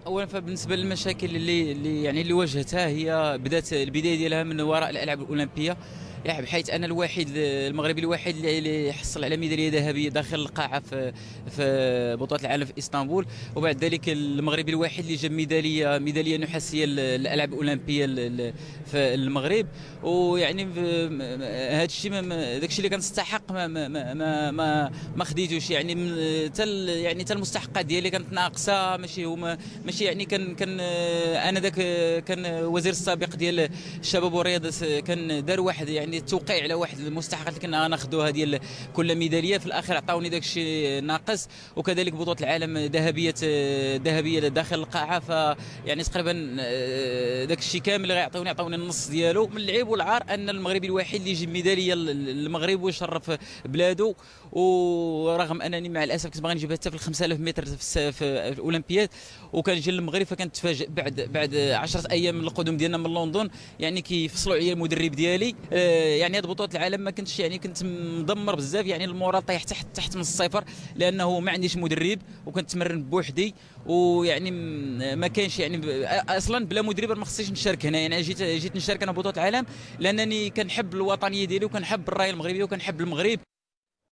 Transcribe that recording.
اولا فبالنسبه للمشاكل اللي واجهتها، هي بدات البدايه ديالها من وراء الالعاب الاولمبيه، يعني بحيث انا المغربي الوحيد اللي حصل على ميداليه ذهبيه داخل القاعه في بطوله العالم في اسطنبول. وبعد ذلك المغربي الوحيد اللي جاب ميداليه نحاسيه للالعاب الاولمبيه في المغرب. ويعني هذا الشيء، داك الشيء اللي كان تستحق ما خديتوش، يعني يعني حتى المستحقات ديالي كانت ناقصه. ماشي يعني كان انا ذاك كان وزير السابق ديال الشباب والرياضه، كان دار واحد يعني توقيع على واحد المستحقات اللي كنا غناخذوها ديال كل ميداليه. في الاخر عطاوني داك الشيء ناقص. وكذلك بطوله العالم ذهبيه داخل القاعه، يعني تقريبا داك الشيء كامل اللي عطاوني النص ديالو من العيب والعار ان المغربي الوحيد اللي يجيب ميداليه للمغرب ويشرف بلاده. ورغم انني مع الاسف كنت باغي نجيبها حتى في ال 5000 متر في الاولمبياد، وكان جا للمغرب، فكنت تفاجئ بعد 10 ايام من القدوم ديالنا من لندن، يعني كيفصلوا عليا المدرب ديالي. يعني هذه بطوله العالم ما كنتش، يعني كنت مدمر بزاف، يعني المورال طايح تحت من الصفر، لانه ما عنديش مدرب وكنت تمرن بوحدي. ويعني ما كانش يعني اصلا بلا مدرب ما خصنيش نشارك هنا. يعني جيت نشارك انا بطوله العالم لانني كنحب الوطنيه ديالي وكنحب الرايه المغربيه وكنحب المغرب.